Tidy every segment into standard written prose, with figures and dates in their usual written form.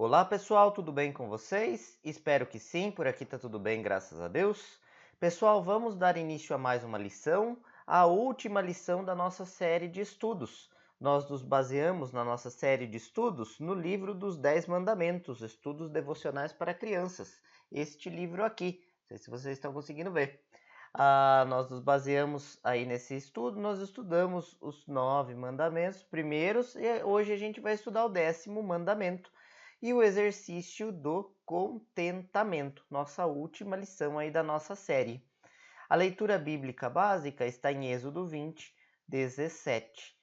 Olá pessoal, tudo bem com vocês? Espero que sim, por aqui tá tudo bem, graças a Deus. Pessoal, vamos dar início a mais uma lição, a última lição da nossa série de estudos. Nós nos baseamos na nossa série de estudos no livro dos 10 Mandamentos, Estudos Devocionais para Crianças. Este livro aqui, não sei se vocês estão conseguindo ver. Nós nos baseamos aí nesse estudo, nós estudamos os 9 mandamentos primeiros e hoje a gente vai estudar o 10º mandamento e o exercício do contentamento, nossa última lição aí da nossa série. A leitura bíblica básica está em Êxodo 20, 17,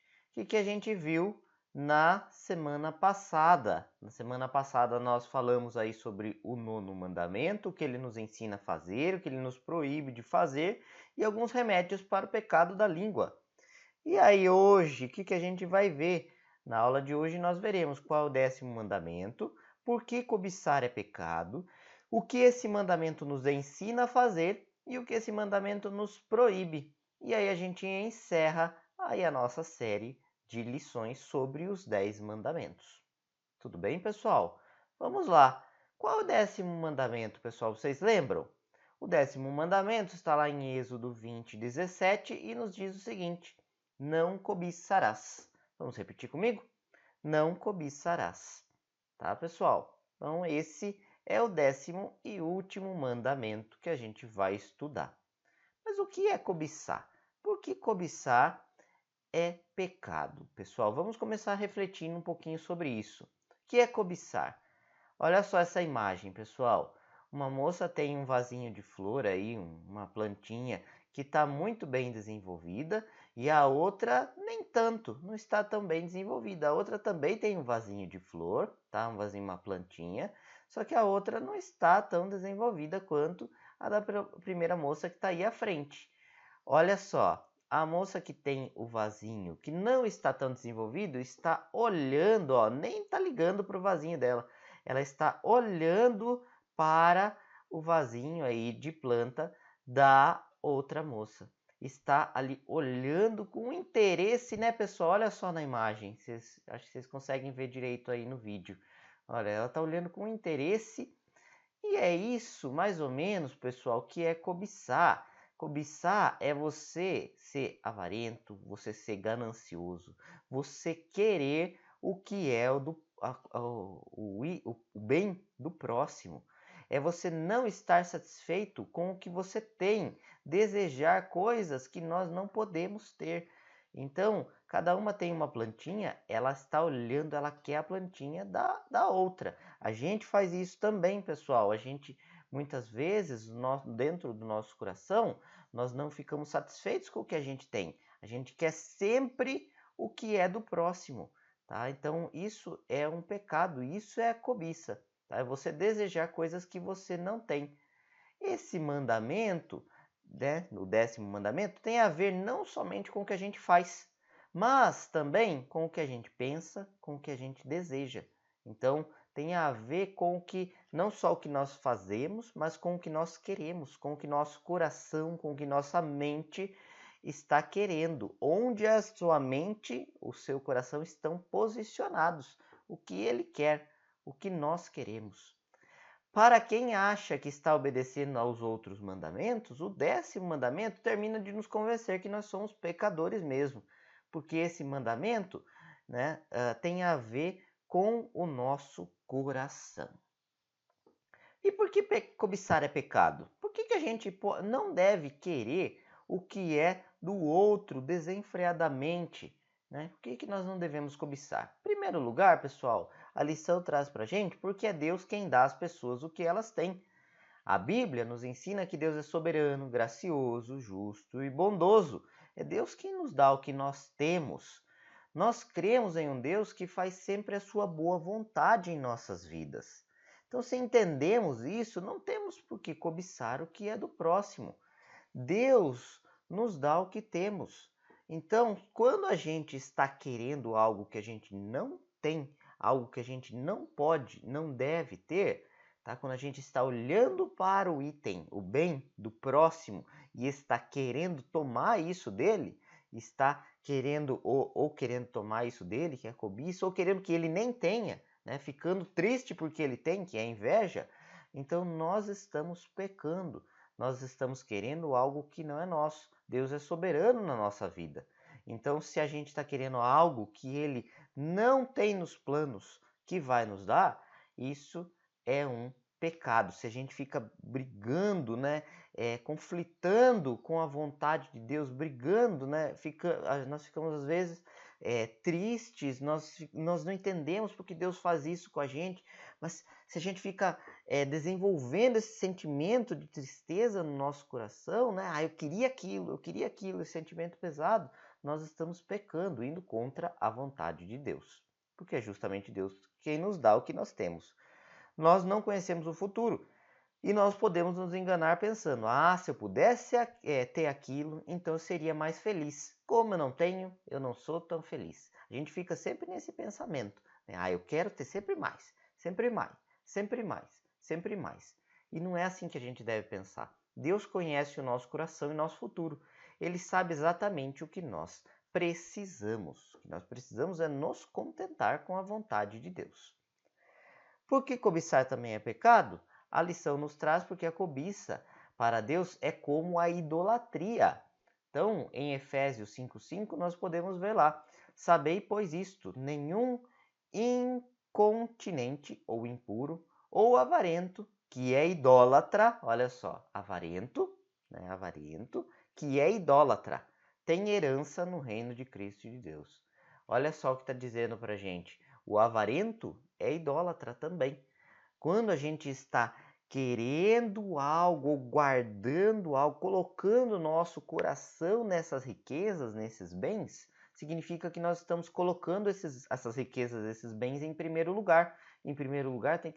que a gente viu na semana passada. Na semana passada nós falamos aí sobre o 9º mandamento, o que ele nos ensina a fazer, o que ele nos proíbe de fazer e alguns remédios para o pecado da língua. E aí hoje, o que a gente vai ver? Na aula de hoje nós veremos qual é o 10º mandamento, por que cobiçar é pecado, o que esse mandamento nos ensina a fazer e o que esse mandamento nos proíbe. E aí a gente encerra aí a nossa série de lições sobre os 10 mandamentos. Tudo bem, pessoal? Vamos lá. Qual é o 10º mandamento, pessoal? Vocês lembram? O 10º mandamento está lá em Êxodo 20, 17 e nos diz o seguinte: não cobiçarás. Vamos repetir comigo? Não cobiçarás. Tá, pessoal? Então, esse é o 10º e último mandamento que a gente vai estudar. Mas o que é cobiçar? Por que cobiçar é pecado? Pessoal, vamos começar refletindo um pouquinho sobre isso. O que é cobiçar? Olha só essa imagem, pessoal. Uma moça tem um vasinho de flor aí, uma plantinha que está muito bem desenvolvida e a outra nem tanto, não está tão bem desenvolvida. A outra também tem um vasinho de flor, tá? Um vasinho, uma plantinha, só que a outra não está tão desenvolvida quanto a da primeira moça que está aí à frente. Olha só, a moça que tem o vasinho que não está tão desenvolvido está olhando, ó, nem está ligando para o vasinho dela. Ela está olhando para o vasinho aí de planta da outra moça. Está ali olhando com interesse, né, pessoal? Olha só na imagem. Acho que vocês conseguem ver direito aí no vídeo. Olha, ela está olhando com interesse e é isso, mais ou menos, pessoal, que é cobiçar. Cobiçar é você ser avarento, você ser ganancioso, você querer o que é o bem do próximo. É você não estar satisfeito com o que você tem, desejar coisas que nós não podemos ter. Então, cada uma tem uma plantinha, ela está olhando, ela quer a plantinha da outra. A gente faz isso também, pessoal. A gente, muitas vezes, dentro do nosso coração, nós não ficamos satisfeitos com o que a gente tem. A gente quer sempre o que é do próximo, tá? Então, isso é um pecado, isso é cobiça, tá? É você desejar coisas que você não tem. Esse mandamento, né, o 10º mandamento, tem a ver não somente com o que a gente faz, mas também com o que a gente pensa, com o que a gente deseja. Então, tem a ver com o que, não só o que nós fazemos, mas com o que nós queremos, com o que nosso coração, com o que nossa mente está querendo. Onde a sua mente, o seu coração estão posicionados. O que ele quer, o que nós queremos. Para quem acha que está obedecendo aos outros mandamentos, o 10º mandamento termina de nos convencer que nós somos pecadores mesmo, porque esse mandamento, né, tem a ver com o nosso coração. E por que cobiçar é pecado? Por que a gente não deve querer o que é do outro desenfreadamente? Né? Por que nós não devemos cobiçar? Em primeiro lugar, pessoal, a lição traz para a gente porque é Deus quem dá às pessoas o que elas têm. A Bíblia nos ensina que Deus é soberano, gracioso, justo e bondoso. É Deus quem nos dá o que nós temos. Nós cremos em um Deus que faz sempre a sua boa vontade em nossas vidas. Então, se entendemos isso, não temos por que cobiçar o que é do próximo. Deus nos dá o que temos. Então, quando a gente está querendo algo que a gente não tem, algo que a gente não pode, não deve ter, tá? Quando a gente está olhando para o item, o bem do próximo, e está querendo tomar isso dele, está querendo ou querendo tomar isso dele, que é cobiça, ou querendo que ele nem tenha, né, ficando triste porque ele tem, que é inveja, então nós estamos pecando, nós estamos querendo algo que não é nosso. Deus é soberano na nossa vida. Então, se a gente está querendo algo que ele não tem nos planos que vai nos dar, isso é um pecado. Se a gente fica brigando, né, conflitando com a vontade de Deus, brigando, né, nós ficamos às vezes tristes, nós não entendemos porque Deus faz isso com a gente, mas se a gente fica desenvolvendo esse sentimento de tristeza no nosso coração, né, eu queria aquilo, esse sentimento pesado, nós estamos pecando, indo contra a vontade de Deus, porque é justamente Deus quem nos dá o que nós temos. Nós não conhecemos o futuro e nós podemos nos enganar pensando: se eu pudesse ter aquilo, então eu seria mais feliz. Como eu não tenho, eu não sou tão feliz. A gente fica sempre nesse pensamento, né? Eu quero ter sempre mais, sempre mais, sempre mais, sempre mais. E não é assim que a gente deve pensar. Deus conhece o nosso coração e nosso futuro. Ele sabe exatamente o que nós precisamos. O que nós precisamos é nos contentar com a vontade de Deus. Por que cobiçar também é pecado? A lição nos traz porque a cobiça para Deus é como a idolatria. Então, em Efésios 5:5, nós podemos ver lá: sabei, pois isto, nenhum incontinente ou impuro ou avarento, que é idólatra, olha só, avarento, né, avarento, que é idólatra, tem herança no reino de Cristo e de Deus. Olha só o que está dizendo para a gente. O avarento é idólatra também. Quando a gente está querendo algo, ou guardando algo, colocando o nosso coração nessas riquezas, nesses bens, significa que nós estamos colocando essas riquezas, esses bens em primeiro lugar. Em primeiro lugar tem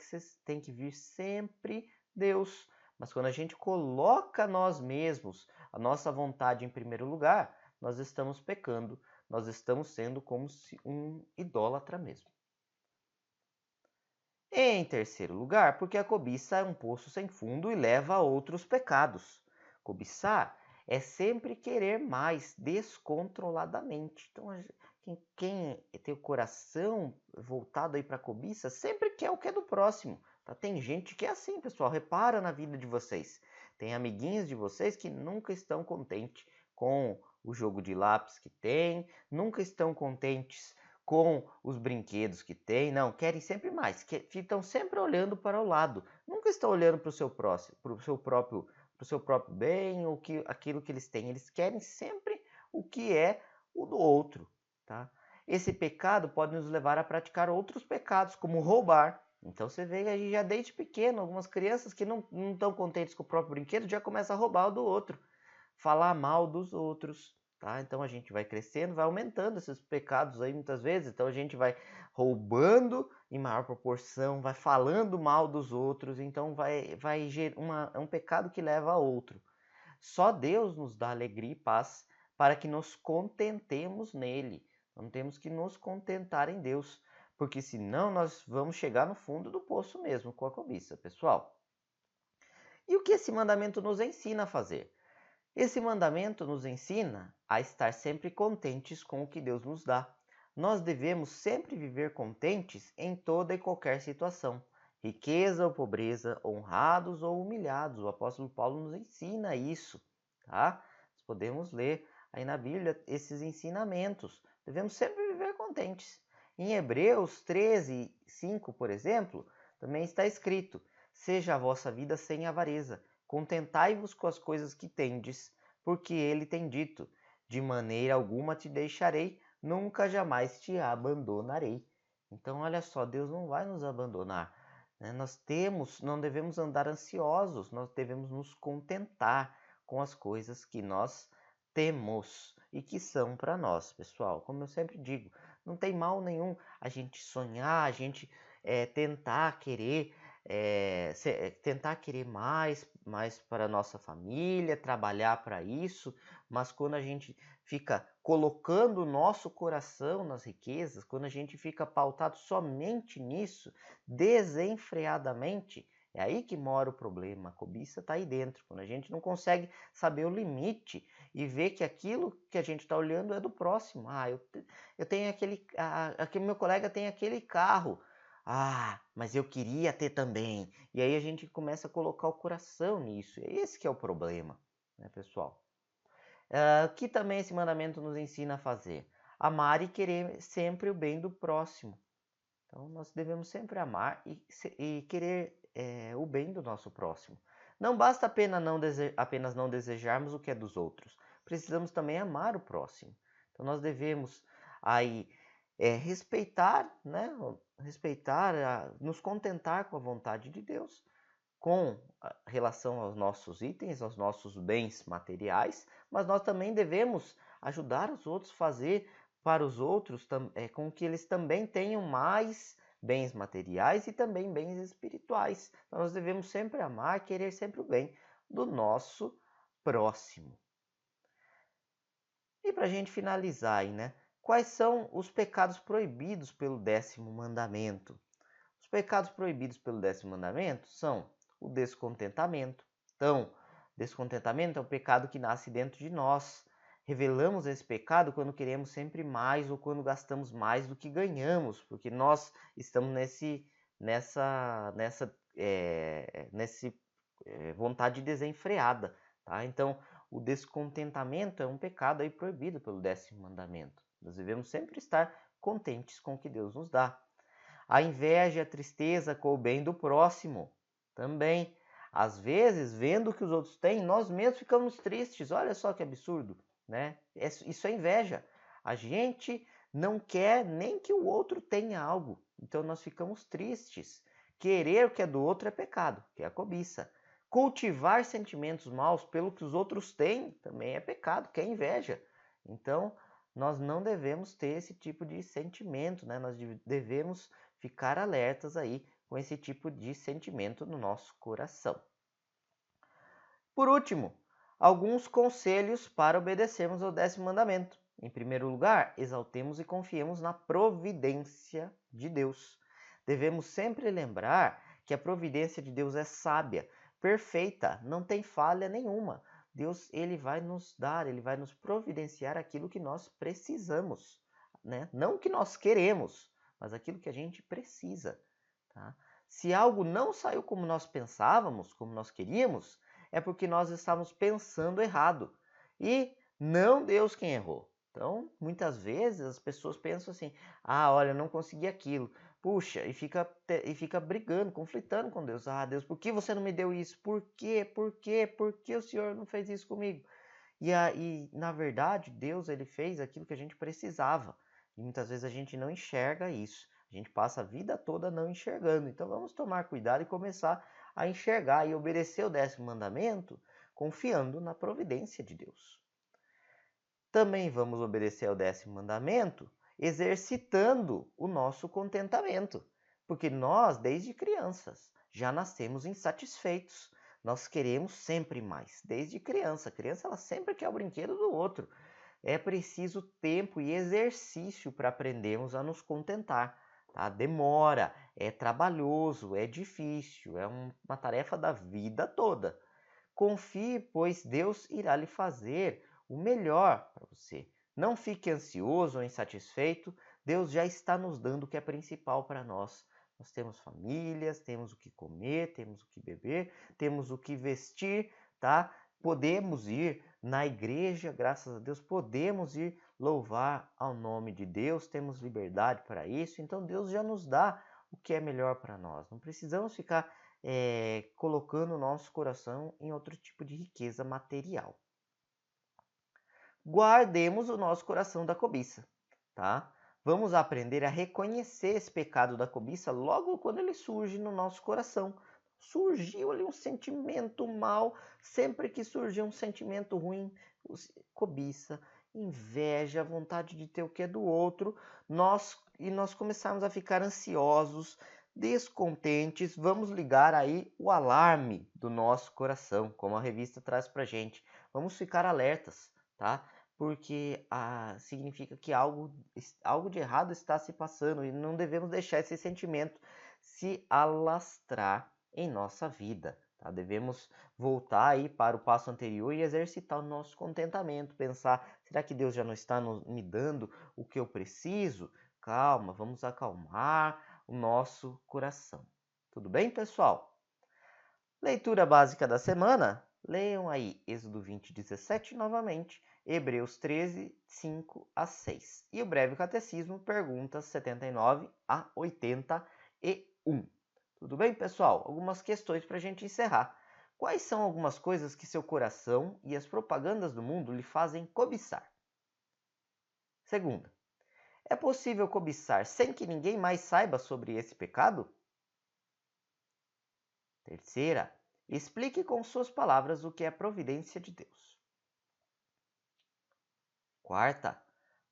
que vir sempre Deus. Mas quando a gente coloca nós mesmos, a nossa vontade em primeiro lugar, nós estamos pecando, nós estamos sendo como se um idólatra mesmo. Em terceiro lugar, porque a cobiça é um poço sem fundo e leva a outros pecados. Cobiçar é sempre querer mais descontroladamente. Então, quem tem o coração voltado aí para a cobiça sempre quer o que é do próximo. Tá? Tem gente que é assim, pessoal. Repara na vida de vocês. Tem amiguinhos de vocês que nunca estão contentes com o jogo de lápis que tem, nunca estão contentes com os brinquedos que tem, não, querem sempre mais, estão sempre olhando para o lado, nunca estão olhando para o seu próximo, para o seu próprio bem, ou aquilo que eles têm, eles querem sempre o que é o do outro, tá? Esse pecado pode nos levar a praticar outros pecados, como roubar. Então você vê aí já desde pequeno, algumas crianças que não estão contentes com o próprio brinquedo já começam a roubar o do outro, falar mal dos outros. Tá? Então a gente vai crescendo, vai aumentando esses pecados aí muitas vezes. Então a gente vai roubando em maior proporção, vai falando mal dos outros. Então é um pecado que leva a outro. Só Deus nos dá alegria e paz para que nos contentemos nele. Não temos que nos contentar em Deus, porque senão nós vamos chegar no fundo do poço mesmo com a cobiça, pessoal. E o que esse mandamento nos ensina a fazer? Esse mandamento nos ensina a estar sempre contentes com o que Deus nos dá. Nós devemos sempre viver contentes em toda e qualquer situação, riqueza ou pobreza, honrados ou humilhados. O apóstolo Paulo nos ensina isso, tá? Nós podemos ler aí na Bíblia esses ensinamentos. Devemos sempre viver contentes. Em Hebreus 13:5, por exemplo, também está escrito: seja a vossa vida sem avareza. Contentai-vos com as coisas que tendes, porque ele tem dito: de maneira alguma te deixarei, nunca jamais te abandonarei. Então, olha só, Deus não vai nos abandonar, né? Não devemos andar ansiosos, nós devemos nos contentar com as coisas que nós temos e que são para nós, pessoal. Como eu sempre digo, não tem mal nenhum a gente sonhar, a gente tentar querer mais para a nossa família, trabalhar para isso, mas quando a gente fica colocando o nosso coração nas riquezas, quando a gente fica pautado somente nisso, desenfreadamente, é aí que mora o problema. A cobiça está aí dentro, quando a gente não consegue saber o limite e ver que aquilo que a gente está olhando é do próximo. Eu tenho meu colega tem aquele carro. Ah, mas eu queria ter também. E aí a gente começa a colocar o coração nisso. É esse que é o problema, né, pessoal? Que também esse mandamento nos ensina a fazer? Amar e querer sempre o bem do próximo. Então, nós devemos sempre amar e querer o bem do nosso próximo. Não basta apenas não desejarmos o que é dos outros. Precisamos também amar o próximo. Então, nós devemos aí respeitar, né? Respeitar, nos contentar com a vontade de Deus, com relação aos nossos itens, aos nossos bens materiais, mas nós também devemos ajudar os outros, fazer para os outros com que eles também tenham mais bens materiais e também bens espirituais. Então, nós devemos sempre amar, querer sempre o bem do nosso próximo. E para a gente finalizar aí, né? Quais são os pecados proibidos pelo 10º mandamento? Os pecados proibidos pelo 10º mandamento são o descontentamento. Então, descontentamento é um pecado que nasce dentro de nós. Revelamos esse pecado quando queremos sempre mais ou quando gastamos mais do que ganhamos, porque nós estamos nesse vontade desenfreada, tá? Então, o descontentamento é um pecado aí proibido pelo 10º mandamento. Nós devemos sempre estar contentes com o que Deus nos dá. A inveja, a tristeza com o bem do próximo. Também, às vezes, vendo o que os outros têm, nós mesmos ficamos tristes. Olha só que absurdo, né? Isso é inveja. A gente não quer nem que o outro tenha algo. Então nós ficamos tristes. Querer o que é do outro é pecado, que é a cobiça. Cultivar sentimentos maus pelo que os outros têm também é pecado, que é inveja. Então, nós não devemos ter esse tipo de sentimento, né? Nós devemos ficar alertas aí com esse tipo de sentimento no nosso coração. Por último, alguns conselhos para obedecermos ao 10º mandamento. Em primeiro lugar, exaltemos e confiemos na providência de Deus. Devemos sempre lembrar que a providência de Deus é sábia, perfeita, não tem falha nenhuma. Deus, ele vai nos dar, ele vai nos providenciar aquilo que nós precisamos, né? Não o que nós queremos, mas aquilo que a gente precisa, tá? Se algo não saiu como nós pensávamos, como nós queríamos, é porque nós estávamos pensando errado e não Deus quem errou. Então, muitas vezes as pessoas pensam assim: ah, olha, eu não consegui aquilo. Puxa, e fica brigando, conflitando com Deus. Ah, Deus, por que você não me deu isso? Por quê? Por quê? Por que o Senhor não fez isso comigo? Na verdade, Deus ele fez aquilo que a gente precisava. E muitas vezes a gente não enxerga isso. A gente passa a vida toda não enxergando. Então vamos tomar cuidado e começar a enxergar e obedecer o 10º mandamento, confiando na providência de Deus. Também vamos obedecer ao 10º mandamento, exercitando o nosso contentamento. Porque nós, desde crianças, já nascemos insatisfeitos. Nós queremos sempre mais, desde criança. A criança ela sempre quer o brinquedo do outro. É preciso tempo e exercício para aprendermos a nos contentar. Tá? Demora, é trabalhoso, é difícil, é uma tarefa da vida toda. Confie, pois Deus irá lhe fazer o melhor para você. Não fique ansioso ou insatisfeito, Deus já está nos dando o que é principal para nós. Nós temos famílias, temos o que comer, temos o que beber, temos o que vestir, tá? Podemos ir na igreja, graças a Deus, podemos ir louvar ao nome de Deus, temos liberdade para isso, então Deus já nos dá o que é melhor para nós. Não precisamos ficar colocando o nosso coração em outro tipo de riqueza material. Guardemos o nosso coração da cobiça, tá? Vamos aprender a reconhecer esse pecado da cobiça logo quando ele surge no nosso coração. Surgiu ali um sentimento mal, sempre que surgiu um sentimento ruim, cobiça, inveja, vontade de ter o que é do outro, nós começarmos a ficar ansiosos, descontentes, vamos ligar aí o alarme do nosso coração, como a revista traz pra gente. Vamos ficar alertas, tá? Porque significa que algo de errado está se passando e não devemos deixar esse sentimento se alastrar em nossa vida. Tá? Devemos voltar aí para o passo anterior e exercitar o nosso contentamento, pensar, será que Deus já não está me dando o que eu preciso? Calma, vamos acalmar, o nosso coração. Tudo bem, pessoal? Leitura básica da semana. Leiam aí Êxodo 20, 17 novamente, Hebreus 13, 5 a 6. E o breve catecismo, perguntas 79 a 81. Tudo bem, pessoal? Algumas questões para a gente encerrar. Quais são algumas coisas que seu coração e as propagandas do mundo lhe fazem cobiçar? Segunda, é possível cobiçar sem que ninguém mais saiba sobre esse pecado? Terceira, explique com suas palavras o que é a providência de Deus. Quarta,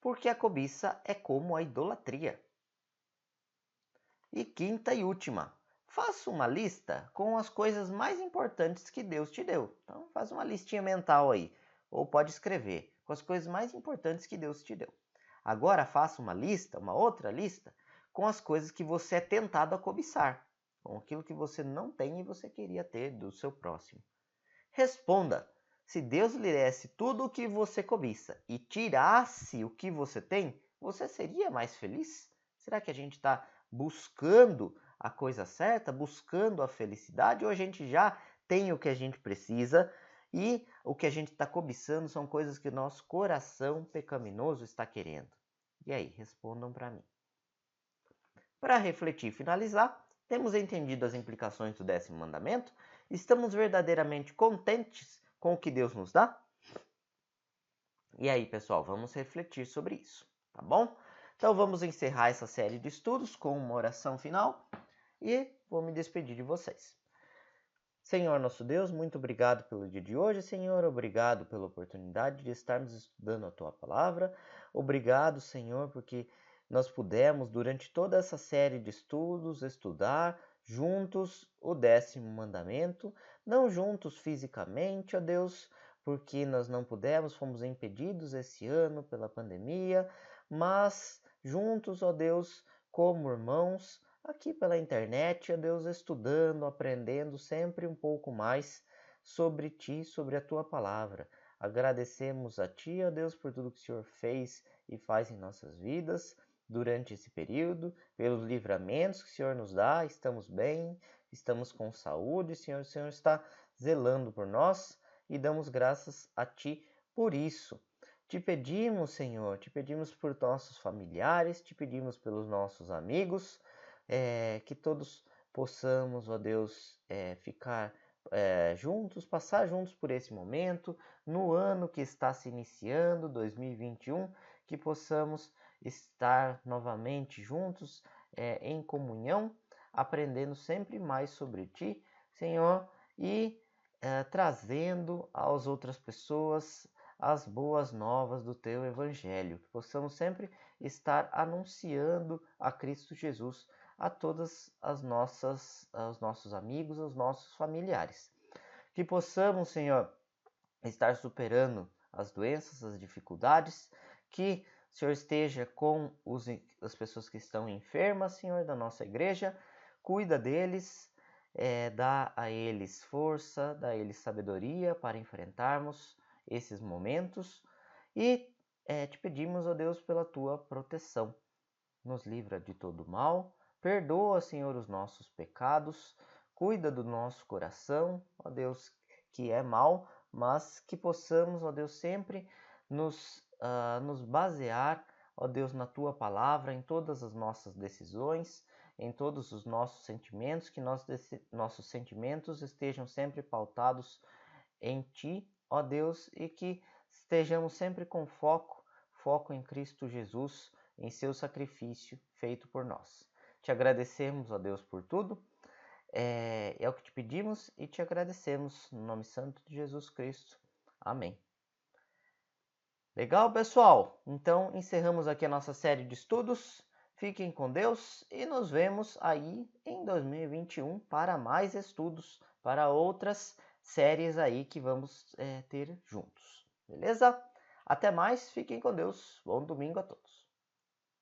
porque a cobiça é como a idolatria. E quinta e última, faça uma lista com as coisas mais importantes que Deus te deu. Então, faz uma listinha mental aí, ou pode escrever, com as coisas mais importantes que Deus te deu. Agora, faça uma lista, uma outra lista, com as coisas que você é tentado a cobiçar, com aquilo que você não tem e você queria ter do seu próximo. Responda, se Deus lhe desse tudo o que você cobiça e tirasse o que você tem, você seria mais feliz? Será que a gente está buscando a coisa certa, buscando a felicidade, ou a gente já tem o que a gente precisa e o que a gente está cobiçando são coisas que o nosso coração pecaminoso está querendo? E aí, respondam para mim. Para refletir e finalizar, temos entendido as implicações do 10º mandamento? Estamos verdadeiramente contentes com o que Deus nos dá? E aí, pessoal, vamos refletir sobre isso, tá bom? Então vamos encerrar essa série de estudos com uma oração final e vou me despedir de vocês. Senhor nosso Deus, muito obrigado pelo dia de hoje. Senhor, obrigado pela oportunidade de estarmos estudando a Tua Palavra. Obrigado, Senhor, porque nós pudemos, durante toda essa série de estudos, estudar juntos o 10º mandamento, não juntos fisicamente, ó Deus, porque nós não pudemos, fomos impedidos esse ano pela pandemia, mas juntos, ó Deus, como irmãos, aqui pela internet, ó Deus, estudando, aprendendo sempre um pouco mais sobre Ti, sobre a Tua Palavra. Agradecemos a Ti, ó Deus, por tudo que o Senhor fez e faz em nossas vidas durante esse período, pelos livramentos que o Senhor nos dá, estamos bem, estamos com saúde, Senhor, o Senhor está zelando por nós e damos graças a Ti por isso. Te pedimos, Senhor, te pedimos por nossos familiares, te pedimos pelos nossos amigos, que todos possamos, ó Deus, ficar juntos, passar juntos por esse momento, no ano que está se iniciando, 2021, que possamos estar novamente juntos em comunhão, aprendendo sempre mais sobre Ti, Senhor, e trazendo às outras pessoas as boas novas do Teu Evangelho, que possamos sempre estar anunciando a Cristo Jesus a todas os nossos amigos, aos nossos familiares. Que possamos, Senhor, estar superando as doenças, as dificuldades, que o Senhor esteja com as pessoas que estão enfermas, Senhor, da nossa igreja, cuida deles, dá a eles força, dá a eles sabedoria para enfrentarmos esses momentos e te pedimos, ó Deus, pela tua proteção. Nos livra de todo mal, perdoa, Senhor, os nossos pecados, cuida do nosso coração, ó Deus, que é mau, mas que possamos, ó Deus, sempre nos basear, ó Deus, na Tua Palavra, em todas as nossas decisões, em todos os nossos sentimentos, que nossos sentimentos estejam sempre pautados em Ti, ó Deus, e que estejamos sempre com foco em Cristo Jesus, em seu sacrifício feito por nós. Te agradecemos, ó Deus, por tudo. É o que te pedimos e te agradecemos no nome santo de Jesus Cristo. Amém. Legal, pessoal? Então, encerramos aqui a nossa série de estudos. Fiquem com Deus e nos vemos aí em 2021 para mais estudos, para outras séries aí que vamos ter juntos. Beleza? Até mais, fiquem com Deus. Bom domingo a todos.